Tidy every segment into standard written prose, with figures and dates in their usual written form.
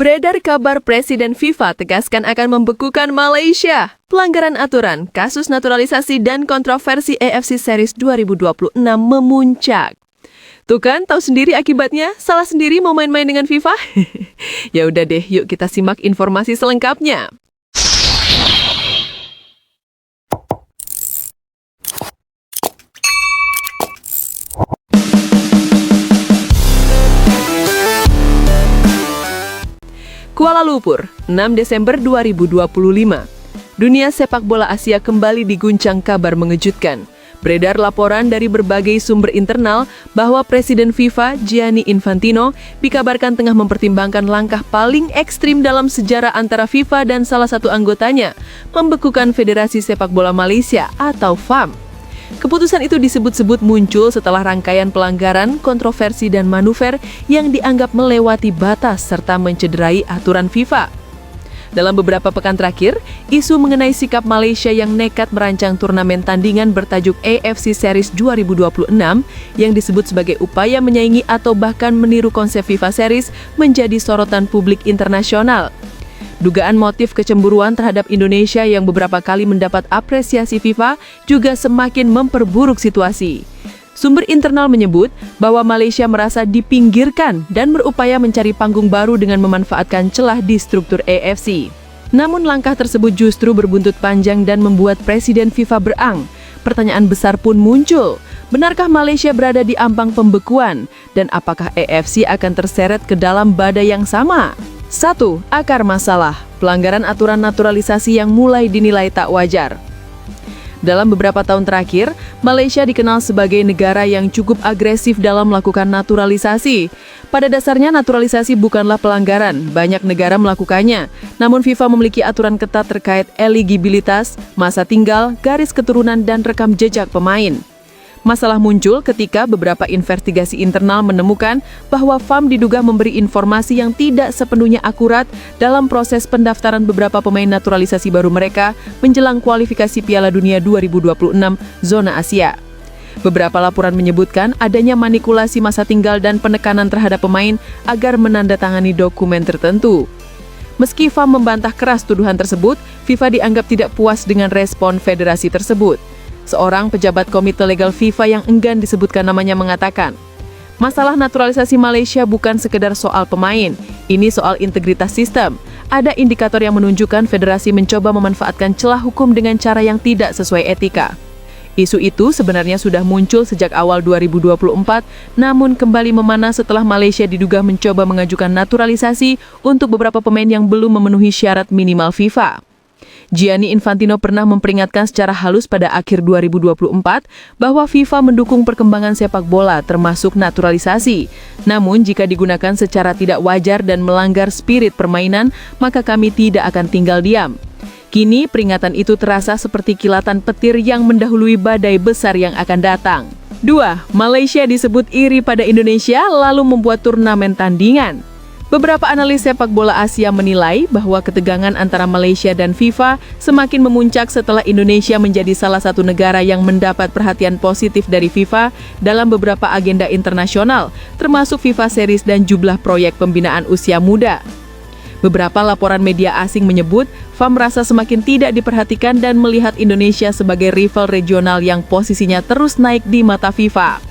Beredar kabar Presiden FIFA tegaskan akan membekukan Malaysia. Pelanggaran aturan, kasus naturalisasi dan kontroversi AFC Series 2026 memuncak. Tuh kan, tahu sendiri akibatnya? Salah sendiri mau main-main dengan FIFA? Ya udah deh, yuk kita simak informasi selengkapnya. Kuala Lumpur, 6 Desember 2025. Dunia sepak bola Asia kembali diguncang kabar mengejutkan. Beredar laporan dari berbagai sumber internal bahwa Presiden FIFA, Gianni Infantino, dikabarkan tengah mempertimbangkan langkah paling ekstrim dalam sejarah antara FIFA dan salah satu anggotanya, membekukan Federasi Sepak Bola Malaysia atau FAM. Keputusan itu disebut-sebut muncul setelah rangkaian pelanggaran, kontroversi, dan manuver yang dianggap melewati batas serta mencederai aturan FIFA. Dalam beberapa pekan terakhir, isu mengenai sikap Malaysia yang nekat merancang turnamen tandingan bertajuk AFC Series 2026 yang disebut sebagai upaya menyaingi atau bahkan meniru konsep FIFA Series menjadi sorotan publik internasional. Dugaan motif kecemburuan terhadap Indonesia yang beberapa kali mendapat apresiasi FIFA juga semakin memperburuk situasi. Sumber internal menyebut bahwa Malaysia merasa dipinggirkan dan berupaya mencari panggung baru dengan memanfaatkan celah di struktur AFC. Namun langkah tersebut justru berbuntut panjang dan membuat Presiden FIFA berang. Pertanyaan besar pun muncul. Benarkah Malaysia berada di ambang pembekuan? Dan apakah AFC akan terseret ke dalam badai yang sama? 1. Akar masalah, pelanggaran aturan naturalisasi yang mulai dinilai tak wajar. Dalam beberapa tahun terakhir, Malaysia dikenal sebagai negara yang cukup agresif dalam melakukan naturalisasi. Pada dasarnya naturalisasi bukanlah pelanggaran, banyak negara melakukannya. Namun FIFA memiliki aturan ketat terkait eligibilitas, masa tinggal, garis keturunan, dan rekam jejak pemain. Masalah muncul ketika beberapa investigasi internal menemukan bahwa FAM diduga memberi informasi yang tidak sepenuhnya akurat dalam proses pendaftaran beberapa pemain naturalisasi baru mereka menjelang kualifikasi Piala Dunia 2026 zona Asia. Beberapa laporan menyebutkan adanya manipulasi masa tinggal dan penekanan terhadap pemain agar menandatangani dokumen tertentu. Meski FAM membantah keras tuduhan tersebut, FIFA dianggap tidak puas dengan respon federasi tersebut. Seorang pejabat Komite Legal FIFA yang enggan disebutkan namanya mengatakan, masalah naturalisasi Malaysia bukan sekedar soal pemain, ini soal integritas sistem. Ada indikator yang menunjukkan federasi mencoba memanfaatkan celah hukum dengan cara yang tidak sesuai etika. Isu itu sebenarnya sudah muncul sejak awal 2024, namun kembali memanas setelah Malaysia diduga mencoba mengajukan naturalisasi untuk beberapa pemain yang belum memenuhi syarat minimal FIFA. Gianni Infantino pernah memperingatkan secara halus pada akhir 2024 bahwa FIFA mendukung perkembangan sepak bola termasuk naturalisasi. Namun jika digunakan secara tidak wajar dan melanggar spirit permainan, maka kami tidak akan tinggal diam. Kini peringatan itu terasa seperti kilatan petir yang mendahului badai besar yang akan datang. 2. Malaysia disebut iri pada Indonesia lalu membuat turnamen tandingan. Beberapa analis sepak bola Asia menilai bahwa ketegangan antara Malaysia dan FIFA semakin memuncak setelah Indonesia menjadi salah satu negara yang mendapat perhatian positif dari FIFA dalam beberapa agenda internasional, termasuk FIFA Series dan jumlah proyek pembinaan usia muda. Beberapa laporan media asing menyebut FAM merasa semakin tidak diperhatikan dan melihat Indonesia sebagai rival regional yang posisinya terus naik di mata FIFA.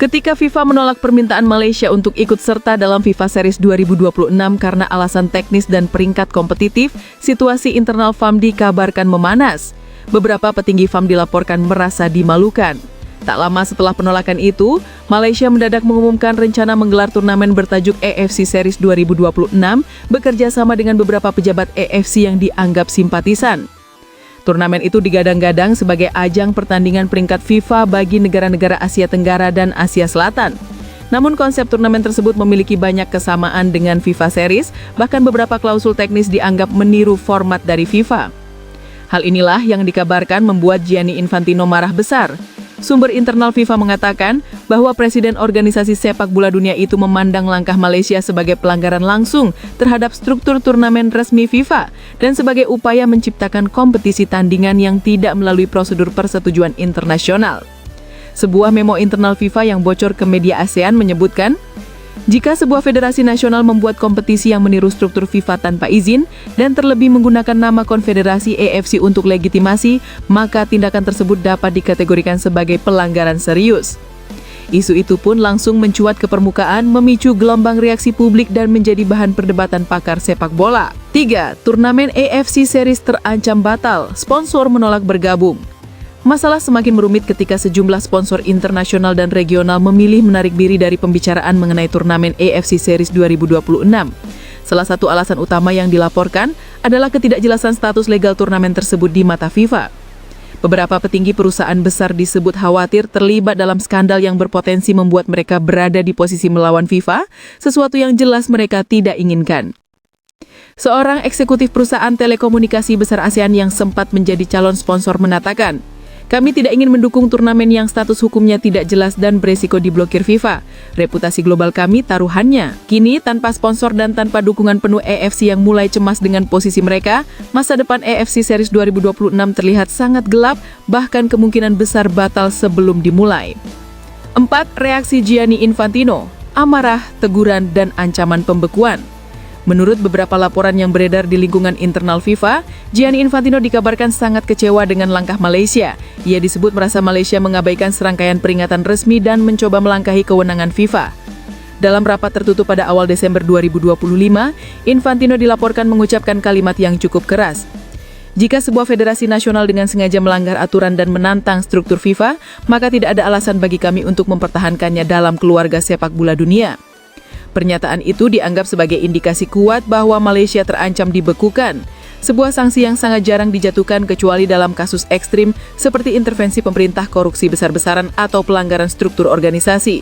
Ketika FIFA menolak permintaan Malaysia untuk ikut serta dalam FIFA Series 2026 karena alasan teknis dan peringkat kompetitif, situasi internal FAM dikabarkan memanas. Beberapa petinggi FAM dilaporkan merasa dimalukan. Tak lama setelah penolakan itu, Malaysia mendadak mengumumkan rencana menggelar turnamen bertajuk AFC Series 2026 bekerja sama dengan beberapa pejabat AFC yang dianggap simpatisan. Turnamen itu digadang-gadang sebagai ajang pertandingan peringkat FIFA bagi negara-negara Asia Tenggara dan Asia Selatan. Namun konsep turnamen tersebut memiliki banyak kesamaan dengan FIFA Series, bahkan beberapa klausul teknis dianggap meniru format dari FIFA. Hal inilah yang dikabarkan membuat Gianni Infantino marah besar. Sumber internal FIFA mengatakan bahwa Presiden Organisasi Sepak Bola Dunia itu memandang langkah Malaysia sebagai pelanggaran langsung terhadap struktur turnamen resmi FIFA dan sebagai upaya menciptakan kompetisi tandingan yang tidak melalui prosedur persetujuan internasional. Sebuah memo internal FIFA yang bocor ke media ASEAN menyebutkan, Jika sebuah federasi nasional membuat kompetisi yang meniru struktur FIFA tanpa izin dan terlebih menggunakan nama konfederasi AFC untuk legitimasi, maka tindakan tersebut dapat dikategorikan sebagai pelanggaran serius. Isu itu pun langsung mencuat ke permukaan, memicu gelombang reaksi publik dan menjadi bahan perdebatan pakar sepak bola. 3. Turnamen AFC Series terancam batal, sponsor menolak bergabung. Masalah semakin merumit ketika sejumlah sponsor internasional dan regional memilih menarik diri dari pembicaraan mengenai turnamen AFC Series 2026. Salah satu alasan utama yang dilaporkan adalah ketidakjelasan status legal turnamen tersebut di mata FIFA. Beberapa petinggi perusahaan besar disebut khawatir terlibat dalam skandal yang berpotensi membuat mereka berada di posisi melawan FIFA, sesuatu yang jelas mereka tidak inginkan. Seorang eksekutif perusahaan telekomunikasi besar ASEAN yang sempat menjadi calon sponsor mengatakan, "Kami tidak ingin mendukung turnamen yang status hukumnya tidak jelas dan beresiko diblokir FIFA. Reputasi global kami taruhannya. Kini, tanpa sponsor dan tanpa dukungan penuh AFC yang mulai cemas dengan posisi mereka, masa depan AFC Series 2026 terlihat sangat gelap, bahkan kemungkinan besar batal sebelum dimulai." 4. Reaksi Gianni Infantino, amarah, teguran, dan ancaman pembekuan. Menurut beberapa laporan yang beredar di lingkungan internal FIFA, Gianni Infantino dikabarkan sangat kecewa dengan langkah Malaysia. Ia disebut merasa Malaysia mengabaikan serangkaian peringatan resmi dan mencoba melangkahi kewenangan FIFA. Dalam rapat tertutup pada awal Desember 2025, Infantino dilaporkan mengucapkan kalimat yang cukup keras. Jika sebuah federasi nasional dengan sengaja melanggar aturan dan menantang struktur FIFA, maka tidak ada alasan bagi kami untuk mempertahankannya dalam keluarga sepak bola dunia. Pernyataan itu dianggap sebagai indikasi kuat bahwa Malaysia terancam dibekukan, sebuah sanksi yang sangat jarang dijatuhkan kecuali dalam kasus ekstrim seperti intervensi pemerintah korupsi besar-besaran atau pelanggaran struktur organisasi.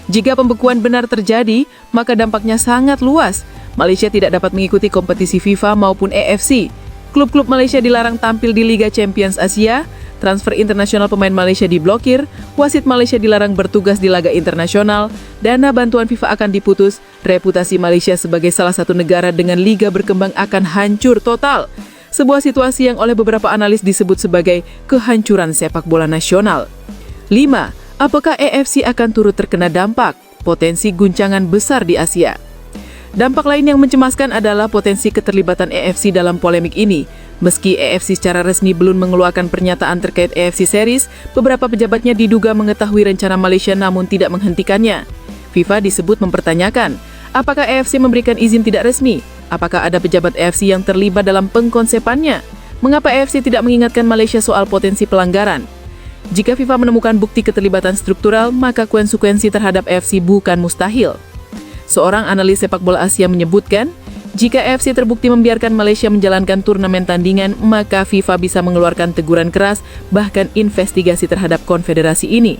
Jika pembekuan benar terjadi, maka dampaknya sangat luas. Malaysia tidak dapat mengikuti kompetisi FIFA maupun AFC. Klub-klub Malaysia dilarang tampil di Liga Champions Asia, transfer internasional pemain Malaysia diblokir, wasit Malaysia dilarang bertugas di laga internasional, dana bantuan FIFA akan diputus, reputasi Malaysia sebagai salah satu negara dengan liga berkembang akan hancur total. Sebuah situasi yang oleh beberapa analis disebut sebagai kehancuran sepak bola nasional. 5. Apakah AFC akan turut terkena dampak? Potensi guncangan besar di Asia. Dampak lain yang mencemaskan adalah potensi keterlibatan AFC dalam polemik ini. Meski AFC secara resmi belum mengeluarkan pernyataan terkait AFC Series, beberapa pejabatnya diduga mengetahui rencana Malaysia namun tidak menghentikannya. FIFA disebut mempertanyakan, apakah AFC memberikan izin tidak resmi? Apakah ada pejabat AFC yang terlibat dalam pengkonsepannya? Mengapa AFC tidak mengingatkan Malaysia soal potensi pelanggaran? Jika FIFA menemukan bukti keterlibatan struktural, maka konsekuensi terhadap AFC bukan mustahil. Seorang analis sepak bola Asia menyebutkan, jika AFC terbukti membiarkan Malaysia menjalankan turnamen tandingan, maka FIFA bisa mengeluarkan teguran keras, bahkan investigasi terhadap konfederasi ini.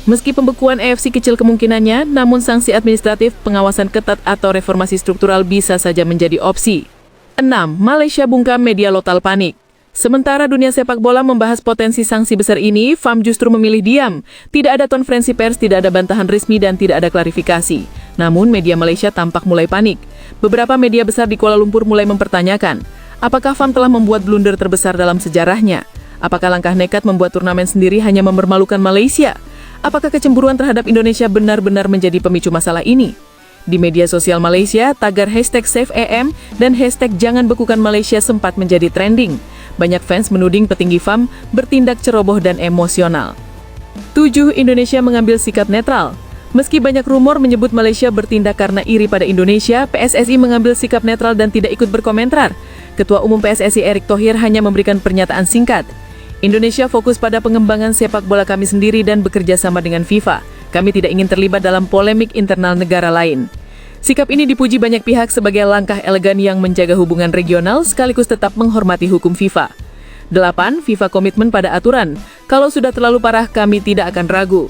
Meski pembekuan AFC kecil kemungkinannya, namun sanksi administratif, pengawasan ketat atau reformasi struktural bisa saja menjadi opsi. 6. Malaysia bungkam media lokal panik. Sementara dunia sepak bola membahas potensi sanksi besar ini, FAM justru memilih diam. Tidak ada konferensi pers, tidak ada bantahan resmi, dan tidak ada klarifikasi. Namun, media Malaysia tampak mulai panik. Beberapa media besar di Kuala Lumpur mulai mempertanyakan, apakah FAM telah membuat blunder terbesar dalam sejarahnya? Apakah langkah nekat membuat turnamen sendiri hanya mempermalukan Malaysia? Apakah kecemburuan terhadap Indonesia benar-benar menjadi pemicu masalah ini? Di media sosial Malaysia, tagar #SaveAM dan #JanganBekukanMalaysia sempat menjadi trending. Banyak fans menuding petinggi FAM bertindak ceroboh dan emosional. 7. Indonesia mengambil sikap netral. Meski banyak rumor menyebut Malaysia bertindak karena iri pada Indonesia, PSSI mengambil sikap netral dan tidak ikut berkomentar. Ketua Umum PSSI Erick Thohir hanya memberikan pernyataan singkat. Indonesia fokus pada pengembangan sepak bola kami sendiri dan bekerja sama dengan FIFA. Kami tidak ingin terlibat dalam polemik internal negara lain. Sikap ini dipuji banyak pihak sebagai langkah elegan yang menjaga hubungan regional sekaligus tetap menghormati hukum FIFA. 8. FIFA komitmen pada aturan. Kalau sudah terlalu parah, kami tidak akan ragu.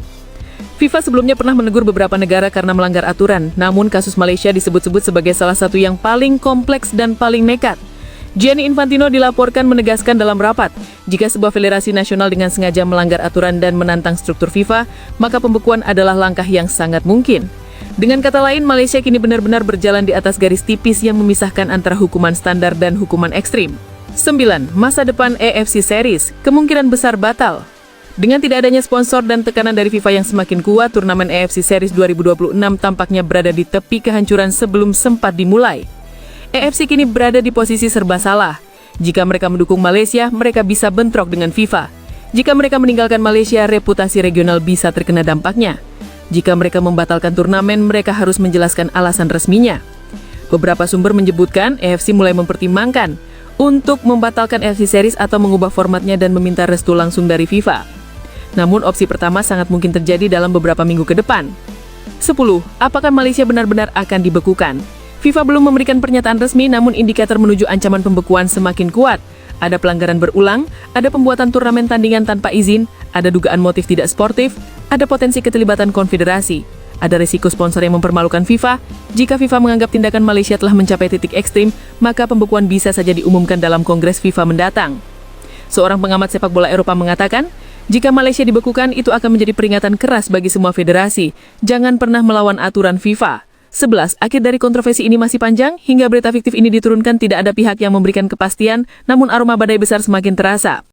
FIFA sebelumnya pernah menegur beberapa negara karena melanggar aturan, namun kasus Malaysia disebut-sebut sebagai salah satu yang paling kompleks dan paling nekat. Gianni Infantino dilaporkan menegaskan dalam rapat, jika sebuah federasi nasional dengan sengaja melanggar aturan dan menantang struktur FIFA, maka pembekuan adalah langkah yang sangat mungkin. Dengan kata lain, Malaysia kini benar-benar berjalan di atas garis tipis yang memisahkan antara hukuman standar dan hukuman ekstrim. 9. Masa depan AFC Series, kemungkinan besar batal. Dengan tidak adanya sponsor dan tekanan dari FIFA yang semakin kuat, turnamen AFC Series 2026 tampaknya berada di tepi kehancuran sebelum sempat dimulai. AFC kini berada di posisi serba salah. Jika mereka mendukung Malaysia, mereka bisa bentrok dengan FIFA. Jika mereka meninggalkan Malaysia, reputasi regional bisa terkena dampaknya. Jika mereka membatalkan turnamen, mereka harus menjelaskan alasan resminya. Beberapa sumber menyebutkan AFC mulai mempertimbangkan untuk membatalkan AFC Series atau mengubah formatnya dan meminta restu langsung dari FIFA. Namun opsi pertama sangat mungkin terjadi dalam beberapa minggu ke depan. 10. Apakah Malaysia benar-benar akan dibekukan? FIFA belum memberikan pernyataan resmi, namun indikator menuju ancaman pembekuan semakin kuat. Ada pelanggaran berulang, ada pembuatan turnamen tandingan tanpa izin, ada dugaan motif tidak sportif, ada potensi keterlibatan konfederasi, ada risiko sponsor yang mempermalukan FIFA. Jika FIFA menganggap tindakan Malaysia telah mencapai titik ekstrim, maka pembekuan bisa saja diumumkan dalam Kongres FIFA mendatang. Seorang pengamat sepak bola Eropa mengatakan, jika Malaysia dibekukan, itu akan menjadi peringatan keras bagi semua federasi. Jangan pernah melawan aturan FIFA. 11. Akhir dari kontroversi ini masih panjang. Hingga berita fiktif ini diturunkan, tidak ada pihak yang memberikan kepastian, namun aroma badai besar semakin terasa.